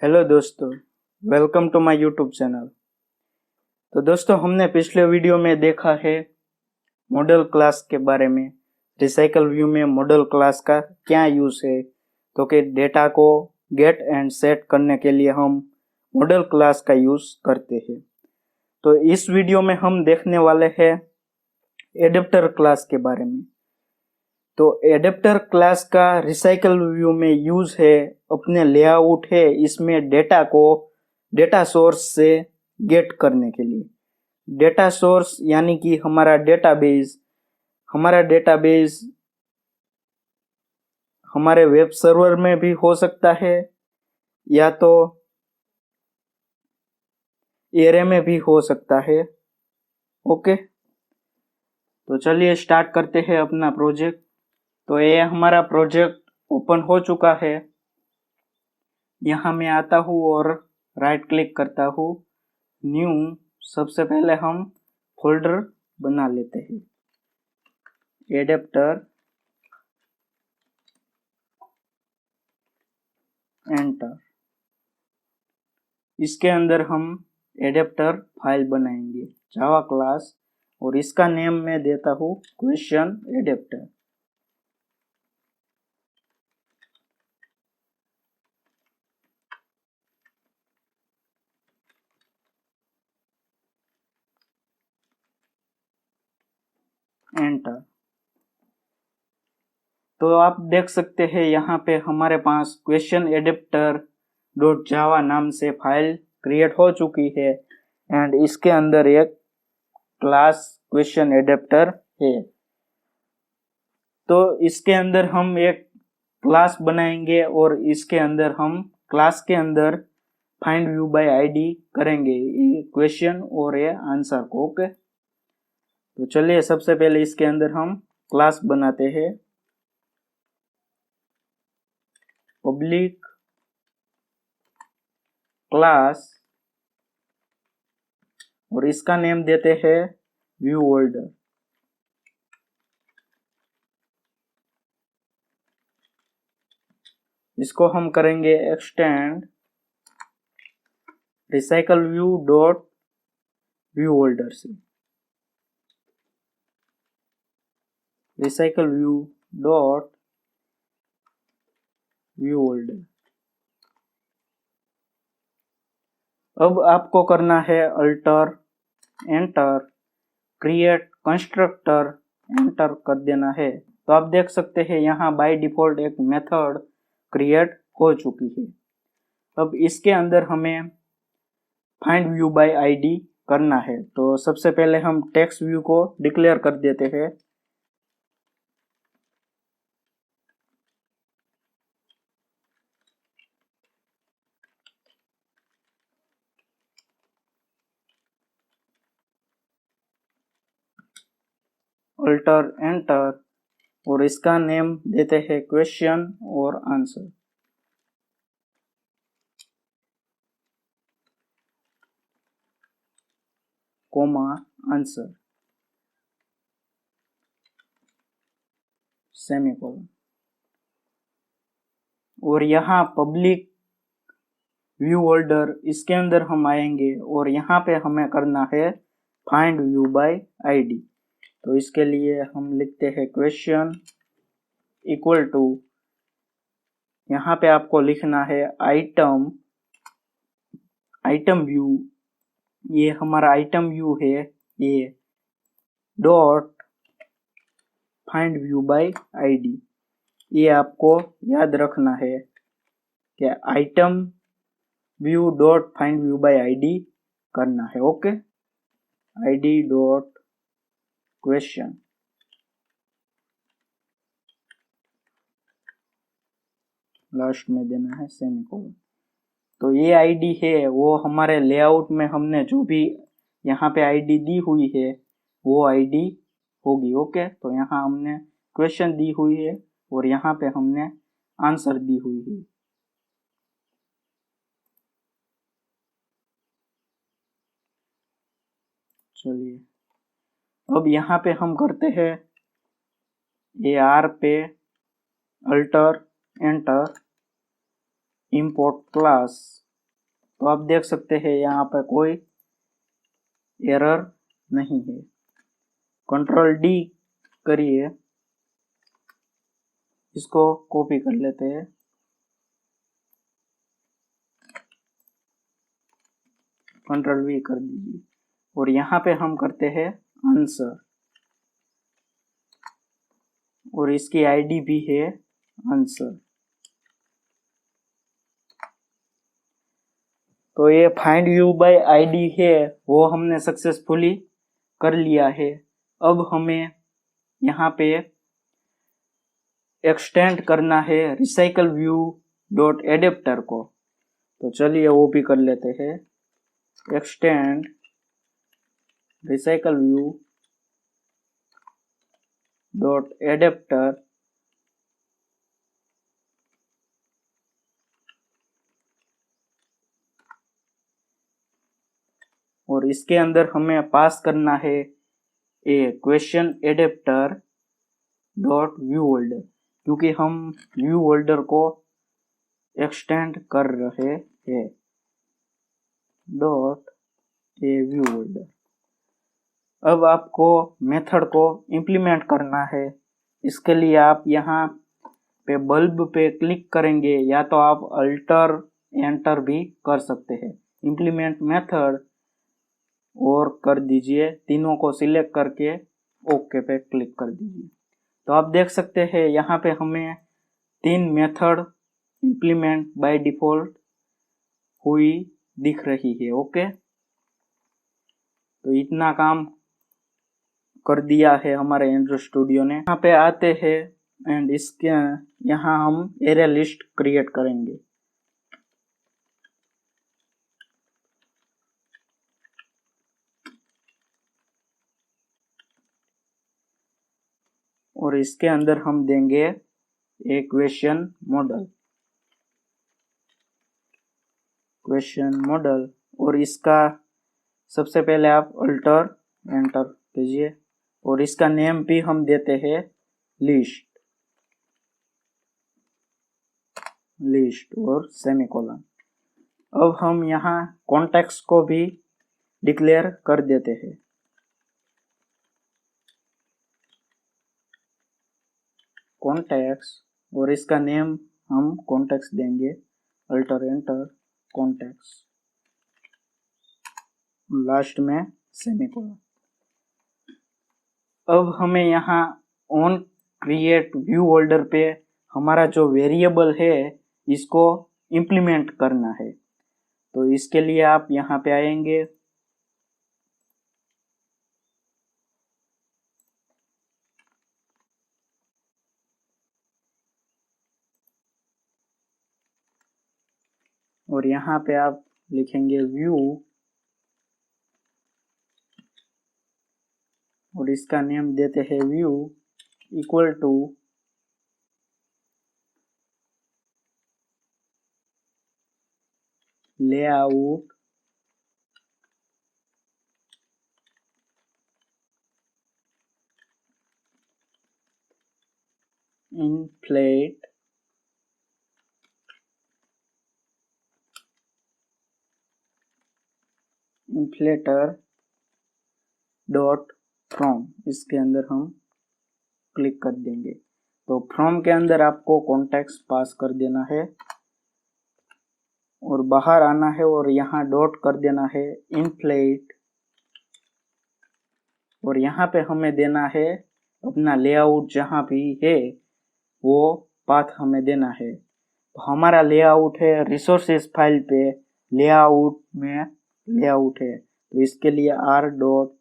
Hello दोस्तों, welcome to my YouTube channel. तो दोस्तों, हमने पिछले वीडियो में देखा है मॉडल क्लास के बारे में। रिसाइकल व्यू में मॉडल क्लास का क्या यूज है, तो कि डेटा को गेट एंड सेट करने के लिए हम मॉडल क्लास का यूज करते हैं। तो इस वीडियो में हम देखने वाले हैं एडेप्टर क्लास के बारे में। तो एडेप्टर क्लास का रिसाइकल व्यू में यूज है, अपने लेआउट है इसमें डेटा को डेटा सोर्स से गेट करने के लिए। डेटा सोर्स यानी कि हमारा डेटाबेस हमारे वेब सर्वर में भी हो सकता है या तो एरे में भी हो सकता है। ओके, तो चलिए स्टार्ट करते हैं अपना प्रोजेक्ट। तो ये हमारा प्रोजेक्ट ओपन हो चुका है। यहाँ मैं आता हूँ और राइट क्लिक करता हूँ, न्यू। सबसे पहले हम फोल्डर बना लेते हैं, एडेप्टर, एंटर। इसके अंदर हम एडेप्टर फाइल बनाएंगे, जावा क्लास, और इसका नेम मैं देता हूँ क्वेश्चन एडेप्टर। एंटर। तो आप देख सकते हैं यहाँ पे हमारे पास क्वेश्चन एडेप्टर डॉट जावा नाम से फाइल क्रिएट हो चुकी है एंड इसके अंदर एक क्लास क्वेश्चन एडेप्टर है। तो इसके अंदर हम एक क्लास बनाएंगे और इसके अंदर हम क्लास के अंदर फाइंड व्यू बाय आईडी करेंगे, ये क्वेश्चन और ये आंसर को। ओके, तो चलिए सबसे पहले इसके अंदर हम क्लास बनाते हैं, पब्लिक क्लास, और इसका नेम देते हैं व्यू होल्डर। इसको हम करेंगे extend recycle view dot view holder से, recycle view dot view holder. अब आपको करना है alter, enter, create constructor, enter कर देना है। तो आप देख सकते हैं यहाँ बाय डिफॉल्ट एक मेथड क्रिएट हो चुकी है। अब इसके अंदर हमें फाइंड व्यू बाय आईडी करना है। तो सबसे पहले हम टेक्स्ट व्यू को डिक्लेयर कर देते हैं, अल्टर, एंटर, और इसका नेम देते हैं क्वेश्चन और आंसर, कोमा आंसर, सेमीकोलन। और यहाँ पब्लिक व्यू होल्डर, इसके अंदर हम आएंगे और यहाँ पे हमें करना है फाइंड व्यू बाय आईडी। तो इसके लिए हम लिखते हैं क्वेश्चन इक्वल टू, यहाँ पे आपको लिखना है आइटम व्यू, ये हमारा आइटम व्यू है, ये dot find view bye ID. ये आपको याद रखना है कि item view dot find view bye ID करना है। Okay, ID dot question, last में देना है सेमीकोलन। तो ये आईडी है वो हमारे लेआउट में हमने जो भी यहाँ पे आईडी दी हुई है वो आईडी होगी। ओके, तो यहाँ हमने क्वेश्चन दी हुई है और यहाँ पे हमने आंसर दी हुई है। चलिए अब यहाँ पे हम करते हैं AR पे अल्टर, एंटर, इंपोर्ट क्लास, तो आप देख सकते हैं यहाँ पर कोई एरर नहीं है। कंट्रोल डी करिए, इसको कॉपी कर लेते हैं। कंट्रोल वी कर दीजिए और यहाँ पे हम करते हैं आंसर और इसकी आईडी भी है आंसर। तो ये फाइंड यू बाय आईडी है वो हमने सक्सेसफुली कर लिया है। अब हमें यहाँ पे एक्सटेंड करना है रिसाइकल व्यू डॉट एडेप्टर को। तो चलिए वो भी कर लेते हैं। Extend recycle view dot adapter और इसके अंदर हमें पास करना है A question adapter dot view holder, क्योंकि हम व्यू होल्डर को एक्सटेंड कर रहे हैं। Dot A view holder. अब आपको मेथड को इम्प्लीमेंट करना है। इसके लिए आप यहाँ पे बल्ब पे क्लिक करेंगे या तो आप अल्टर एंटर भी कर सकते हैं। इम्प्लीमेंट मेथड और कर दीजिए, तीनों को सिलेक्ट करके ओके पे क्लिक कर दीजिए। तो आप देख सकते हैं यहाँ पे हमें 3 मेथड इम्प्लीमेंट बाय डिफॉल्ट हुई दिख रही है। ओके, तो इतना काम कर दिया है हमारे एंड्रॉइड स्टूडियो ने। यहाँ पे आते हैं एंड इसके यहाँ हम एरे लिस्ट क्रिएट करेंगे। और इसके अंदर हम देंगे एक क्वेश्चन मॉडल और इसका सबसे पहले आप अल्टर एंटर कीजिए और इसका नेम भी हम देते हैं लिस्ट और सेमीकोलन। अब हम यहाँ कॉन्टेक्स्ट को भी डिक्लेयर कर देते हैं। कॉन्टेक्स्ट और इसका नेम हम कॉन्टेक्स्ट देंगे, अल्टर एंटर कॉन्टेक्स्ट, लास्ट में सेमीकोलन। अब हमें यहाँ ऑन क्रिएट व्यू होल्डर पे हमारा जो वेरिएबल है इसको इम्प्लीमेंट करना है। तो इसके लिए आप यहाँ पे आएंगे और यहाँ पे आप लिखेंगे व्यू और इसका नेम देते हैं view equal to layout inflater dot from. इसके अंदर हम क्लिक कर देंगे। तो फ्रॉम के अंदर आपको कॉन्टेक्स्ट पास कर देना है और बाहर आना है और यहाँ डॉट कर देना है इन्फ्लेट और यहाँ पे हमें देना है अपना लेआउट, जहाँ भी है वो पाथ हमें देना है। तो हमारा लेआउट है रिसोर्सेज फाइल पे लेआउट में लेआउट है, तो इसके लिए r डॉट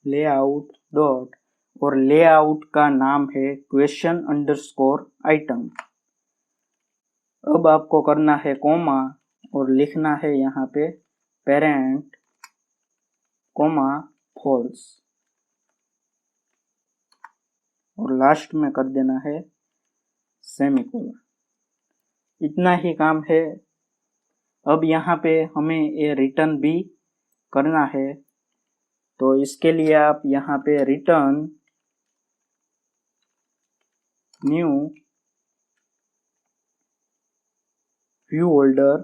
लेआउट डॉट और लेआउट का नाम है क्वेश्चन अंडरस्कोर आइटम। अब आपको करना है कॉमा और लिखना है यहाँ पे पेरेंट कॉमा फॉल्स और लास्ट में कर देना है सेमीकोलन। इतना ही काम है। अब यहाँ पे हमें ये रिटर्न भी करना है। तो इसके लिए आप यहाँ पे रिटर्न न्यू व्यू होल्डर,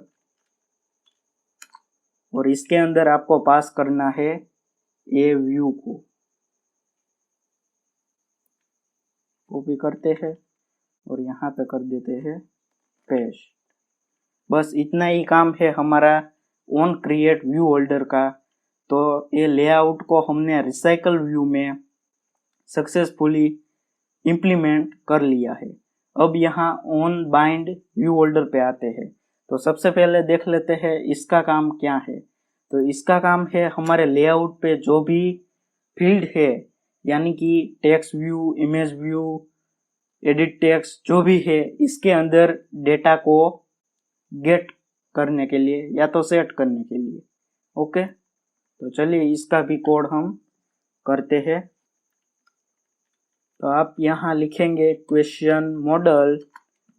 और इसके अंदर आपको पास करना है ए व्यू को। कॉपी करते हैं और यहाँ पे कर देते हैं पेस्ट। बस इतना ही काम है हमारा ऑन क्रिएट व्यू होल्डर का। तो ये लेआउट को हमने रिसाइकल व्यू में सक्सेसफुली इम्प्लीमेंट कर लिया है। अब यहाँ ऑन बाइंड व्यू होल्डर पे आते हैं। तो सबसे पहले देख लेते हैं इसका काम क्या है। तो इसका काम है हमारे लेआउट पे जो भी फील्ड है, यानी कि text view, image view, edit text जो भी है, इसके अंदर डेटा को गेट करने के लिए या तो सेट करने के लिए। ओके, तो चलिए इसका भी कोड हम करते हैं। तो आप यहाँ लिखेंगे क्वेश्चन मॉडल,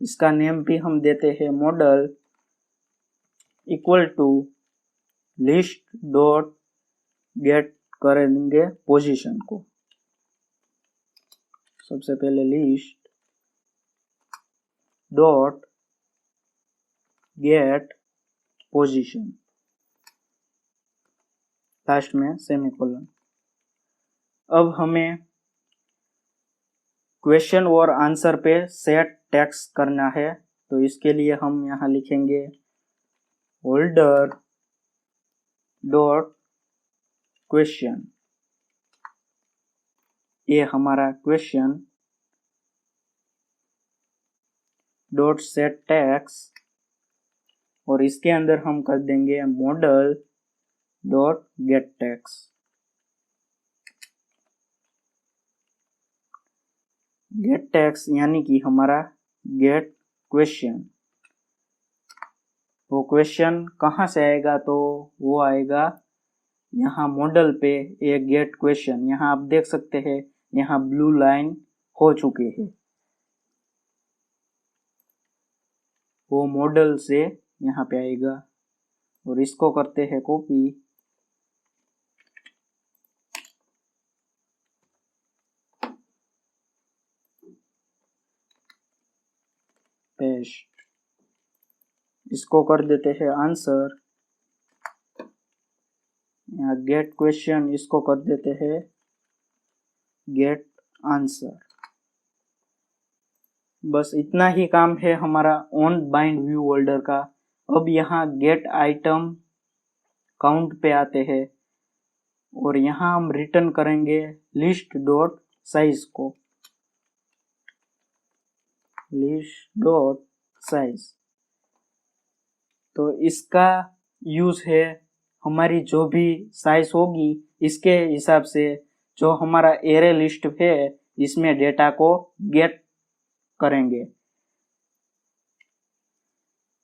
इसका नेम भी हम देते हैं model, equal to list dot get करेंगे पोजीशन को। सबसे पहले list dot get position, last में सेमीकोलन। अब हमें क्वेश्चन और आंसर पे सेट टेक्स्ट करना है। तो इसके लिए हम यहाँ लिखेंगे होल्डर डॉट क्वेश्चन, ये हमारा क्वेश्चन, डॉट सेट टेक्स्ट, और इसके अंदर हम कर देंगे model dot gate text. Gate text यानी कि हमारा गेट क्वेश्चन। वो क्वेश्चन कहाँ से आएगा? तो वो आएगा यहाँ मॉडल पे एक गेट क्वेश्चन। यहाँ आप देख सकते हैं यहाँ ब्लू लाइन हो चुके हैं, वो मॉडल से यहाँ पे आएगा। और इसको करते हैं कॉपी, पेस्ट, इसको कर देते हैं आंसर, यहाँ गेट क्वेश्चन, इसको कर देते हैं गेट आंसर। बस इतना ही काम है हमारा ऑन बाइंड व्यू होल्डर का। अब यहाँ गेट आइटम काउंट पे आते हैं और यहाँ हम रिटर्न करेंगे लिस्ट डॉट साइज को, लिस्ट डॉट साइज। तो इसका यूज है हमारी जो भी साइज होगी इसके हिसाब से जो हमारा एरे लिस्ट है इसमें डेटा को गेट करेंगे।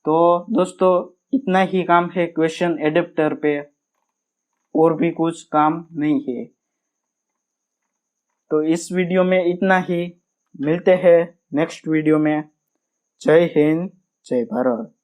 तो दोस्तों इतना ही काम है क्वेश्चन एडेप्टर पे, और भी कुछ काम नहीं है। तो इस वीडियो में इतना ही, मिलते हैं नेक्स्ट वीडियो में। जय हिंद, जय भारत।